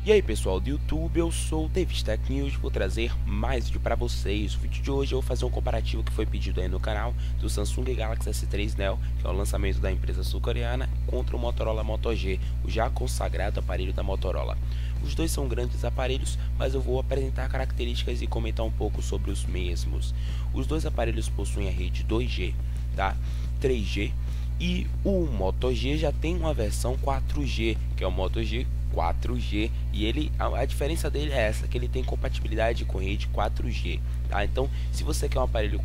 E aí pessoal do YouTube, eu sou o Davis Tech News, vou trazer mais vídeo para vocês. O vídeo de hoje eu vou fazer um comparativo que foi pedido aí no canal do Samsung Galaxy S3 Neo, que é o lançamento da empresa sul-coreana, contra o Motorola Moto G, o já consagrado aparelho da Motorola. Os dois são grandes aparelhos, mas eu vou apresentar características e comentar um pouco sobre os mesmos. Os dois aparelhos possuem a rede 2G, tá? 3G, e o Moto G já tem uma versão 4G, que é o Moto G 4G, e a diferença dele é essa, que ele tem compatibilidade com rede 4G, tá? Então, se você quer um aparelho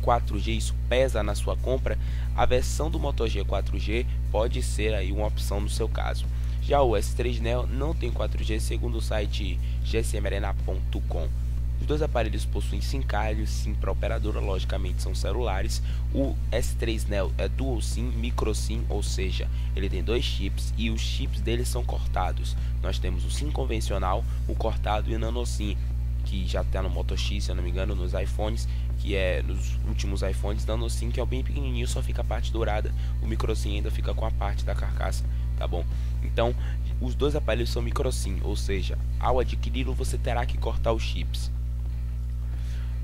4G, isso pesa na sua compra, a versão do Moto G 4G pode ser aí uma opção no seu caso. Já o S3 Neo não tem 4G, segundo o site gsmarena.com. Os dois aparelhos possuem SIM card, SIM para operadora, logicamente são celulares. O S3 Neo é Dual SIM, Micro SIM, ou seja, ele tem dois chips e os chips dele são cortados. Nós temos o SIM convencional, o cortado e o Nano SIM, que já está no Moto X, se eu não me engano, nos iPhones, que é nos últimos iPhones. Nano SIM, que é o bem pequenininho, só fica a parte dourada, o Micro SIM ainda fica com a parte da carcaça, tá bom? Então, os dois aparelhos são Micro SIM, ou seja, ao adquiri-lo você terá que cortar os chips.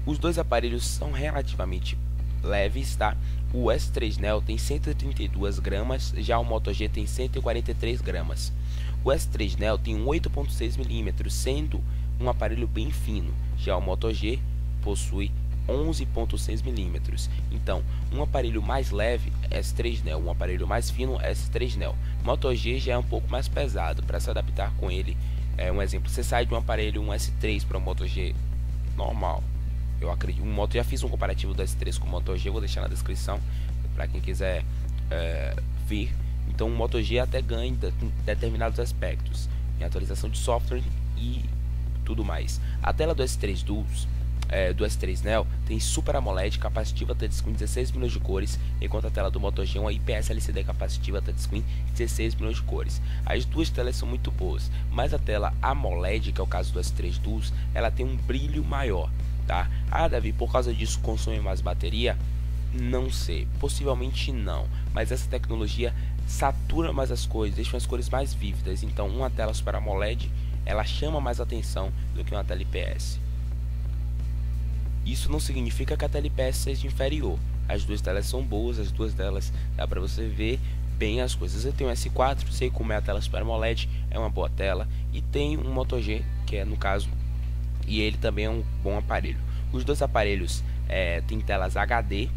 Os dois aparelhos são relativamente leves, tá? O S3 Neo tem 132 gramas, já o Moto G tem 143 gramas. O S3 Neo tem um 8.6 mm, sendo um aparelho bem fino. Já o Moto G possui 11.6 mm. Então, um aparelho mais leve, S3 Neo, um aparelho mais fino, S3 Neo. Moto G já é um pouco mais pesado para se adaptar com ele. Um exemplo, você sai de um aparelho, um S3 para um Moto G normal. Eu acredito, já fiz um comparativo do S3 com o Moto G, vou deixar na descrição para quem quiser ver. Então o Moto G até ganha em determinados aspectos, em atualização de software e tudo mais. A tela do S3 do S3 Neo tem Super AMOLED capacitiva touchscreen 16 milhões de cores, enquanto a tela do Moto G é uma IPS LCD capacitiva touchscreen 16 milhões de cores. As duas telas são muito boas, mas a tela AMOLED, que é o caso do S3 Duos, ela tem um brilho maior. Tá? Ah, Davi, por causa disso consome mais bateria? Não sei, possivelmente não, mas essa tecnologia satura mais as cores, deixa as cores mais vívidas. Então uma tela Super AMOLED, ela chama mais atenção do que uma tela IPS. Isso não significa que a tela IPS seja inferior. As duas telas são boas, as duas telas dá para você ver bem as coisas. Eu tenho um S4, sei como é a tela Super AMOLED, é uma boa tela, e tenho um Moto G, que é no caso, e ele também é um bom aparelho. Os dois aparelhos têm telas HD.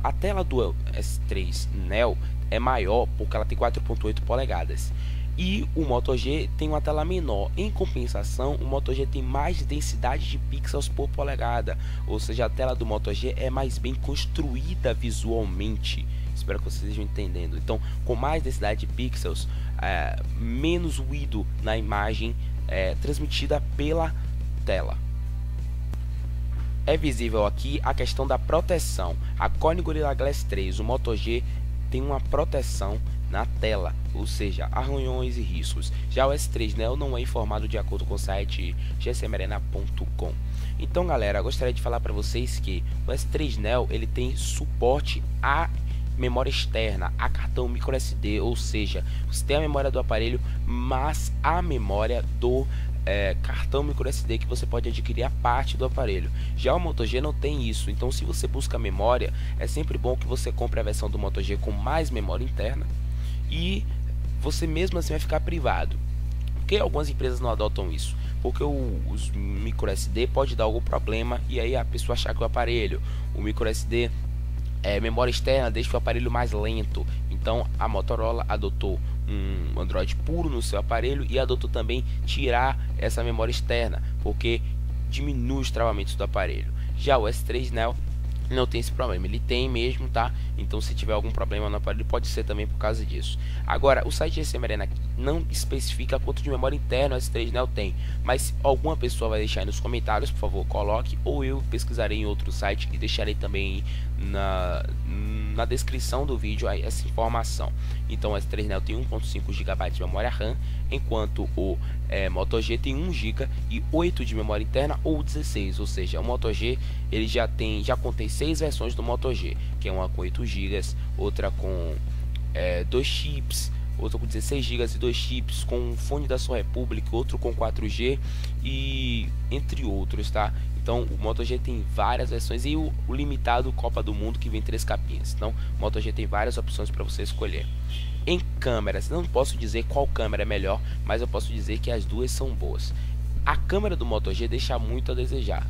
A tela do S3 Neo é maior porque ela tem 4.8 polegadas. E o Moto G tem uma tela menor. Em compensação, o Moto G tem mais densidade de pixels por polegada. Ou seja, a tela do Moto G é mais bem construída visualmente. Espero que vocês estejam entendendo. Então, com mais densidade de pixels, menos ruído na imagem transmitida pela tela. É visível aqui a questão da proteção. A Corning Gorilla Glass 3, o Moto G, tem uma proteção na tela, ou seja, arranhões e riscos. Já o S3 Neo não é informado de acordo com o site gsmarena.com. Então, galera, eu gostaria de falar para vocês que o S3 Neo ele tem suporte a memória externa, a cartão micro SD, ou seja, você tem a memória do aparelho, mas a memória do cartão micro SD que você pode adquirir a parte do aparelho. Já o Moto G não tem isso, então se você busca memória, é sempre bom que você compre a versão do Moto G com mais memória interna, e você mesmo assim vai ficar privado. Porque algumas empresas não adotam isso, porque os micro SD pode dar algum problema e aí a pessoa achar que o aparelho, o micro SD memória externa deixa o aparelho mais lento. Então a Motorola adotou um Android puro no seu aparelho e adotou também tirar essa memória externa, porque diminui os travamentos do aparelho. Já o S3 Neo não tem esse problema, ele tem mesmo, tá? Então se tiver algum problema no aparelho pode ser também por causa disso. Agora, o site gsmarena não especifica quanto de memória interna o S3 Neo tem, mas se alguma pessoa vai deixar aí nos comentários, por favor, coloque, ou eu pesquisarei em outro site e deixarei também na descrição do vídeo aí essa informação. Então o S3 Neo tem 1.5 GB de memória RAM, enquanto o Moto G tem 1 GB e 8 de memória interna ou 16, ou seja, o Moto G ele já contém 6 versões do Moto G, que é uma com 8 GB, outra com 2 chips, outro com 16 GB e 2 chips, com um fone da sua Republic, outro com 4G e entre outros, tá? Então o Moto G tem várias versões e o limitado Copa do Mundo que vem 3 capinhas. Então o Moto G tem várias opções para você escolher. Em câmeras, não posso dizer qual câmera é melhor, mas eu posso dizer que as duas são boas. A câmera do Moto G deixa muito a desejar,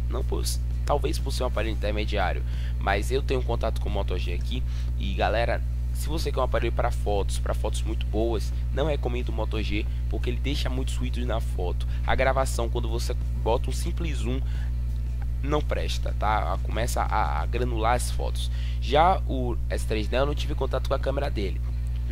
talvez por ser um aparelho intermediário, mas eu tenho contato com o Moto G aqui e galera, se você quer um aparelho para fotos muito boas, não recomendo o Moto G porque ele deixa muitos ruídos na foto. A gravação, quando você bota um simples zoom, não presta, tá? Começa a granular as fotos. Já o S3 Neo, eu não tive contato com a câmera dele,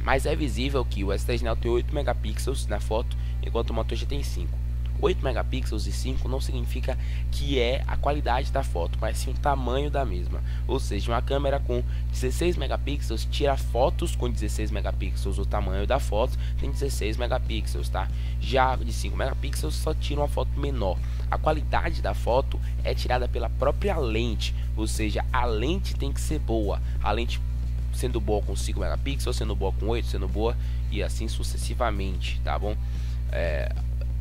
mas é visível que o S3 Neo tem 8 megapixels na foto, enquanto o Moto G tem 5. 8 megapixels e 5 não significa que é a qualidade da foto, mas sim o tamanho da mesma. Ou seja, uma câmera com 16 megapixels tira fotos com 16 megapixels, o tamanho da foto tem 16 megapixels, tá? Já de 5 megapixels só tira uma foto menor. A qualidade da foto é tirada pela própria lente, ou seja, a lente tem que ser boa. A lente sendo boa com 5 megapixels, sendo boa com 8, sendo boa e assim sucessivamente, tá bom?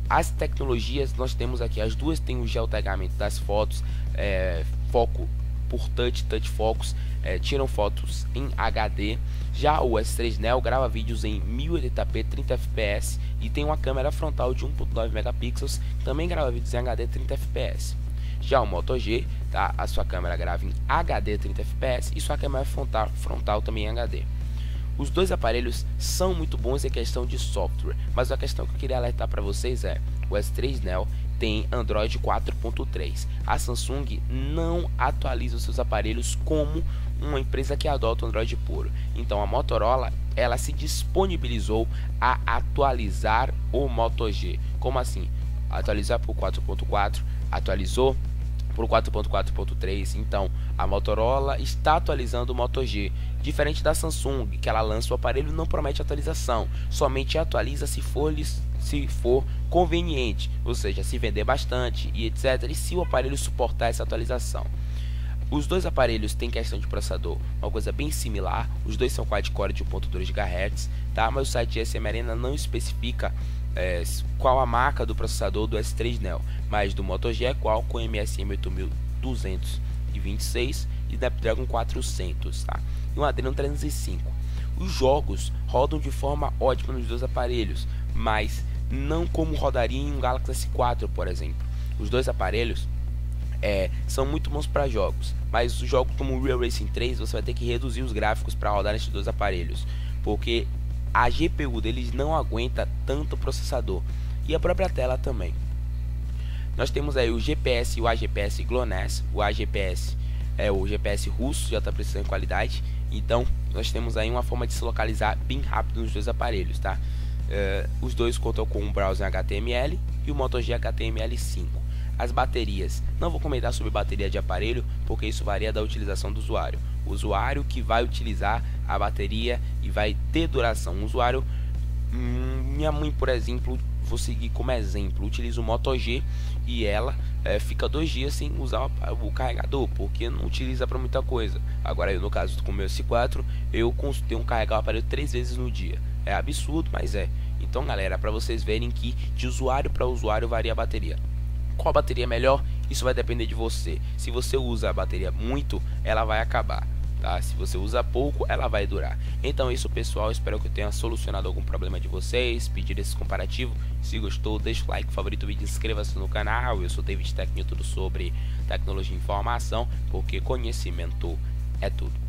As tecnologias nós temos aqui, as duas têm o geotagamento das fotos, foco por touch focus, tiram fotos em HD. Já o S3 Neo grava vídeos em 1080p 30 fps e tem uma câmera frontal de 1.9 megapixels, também grava vídeos em HD 30 fps. Já o Moto G, tá, a sua câmera grava em HD 30 fps e sua câmera frontal também em HD. Os dois aparelhos são muito bons em questão de software, mas a questão que eu queria alertar para vocês é: o S3 Neo tem Android 4.3. A Samsung não atualiza os seus aparelhos como uma empresa que adota o Android puro. Então a Motorola, ela se disponibilizou a atualizar o Moto G. Como assim? Atualizar por 4.4, atualizou por 4.4.3. Então a Motorola está atualizando o Moto G, diferente da Samsung, que ela lança o aparelho e não promete atualização, somente atualiza se for conveniente, ou seja, se vender bastante e etc, e se o aparelho suportar essa atualização. Os dois aparelhos têm questão de processador, uma coisa bem similar. Os dois são quad-core de 1.2 GHz, tá? Mas o site GSM Arena não especifica qual a marca do processador do S3 Neo, mas do Moto G é qual, com MSM 8226 e Snapdragon 400, tá? E um Adreno 305. Os jogos rodam de forma ótima nos dois aparelhos, mas não como rodaria em um Galaxy S4, por exemplo. Os dois aparelhos são muito bons para jogos, mas os jogos como o Real Racing 3 você vai ter que reduzir os gráficos para rodar nesses dois aparelhos, porque a GPU deles não aguenta tanto processador e a própria tela também. Nós temos aí o GPS e o AGPS GLONASS. O AGPS é o GPS russo de alta precisão e qualidade. Então nós temos aí uma forma de se localizar bem rápido nos dois aparelhos, tá? Os dois contam com um browser HTML e o Moto G HTML5. As baterias, não vou comentar sobre bateria de aparelho, porque isso varia da utilização do usuário. O usuário que vai utilizar a bateria e vai ter duração. Um usuário, minha mãe, por exemplo, vou seguir como exemplo, utiliza o Moto G e ela fica 2 dias sem usar o carregador, porque não utiliza para muita coisa. Agora eu, no caso com o meu S4, eu tenho que carregar o aparelho 3 vezes no dia. É absurdo, mas é. Então galera, para vocês verem que de usuário para usuário varia a bateria. Qual bateria é melhor? Isso vai depender de você. Se você usa a bateria muito, ela vai acabar, tá? Se você usa pouco, ela vai durar. Então é isso, pessoal, espero que eu tenha solucionado algum problema de vocês, pedir esse comparativo. Se gostou, deixa o like, favorito o vídeo, inscreva-se no canal. Eu sou David Tecnil, tudo sobre tecnologia e informação, porque conhecimento é tudo.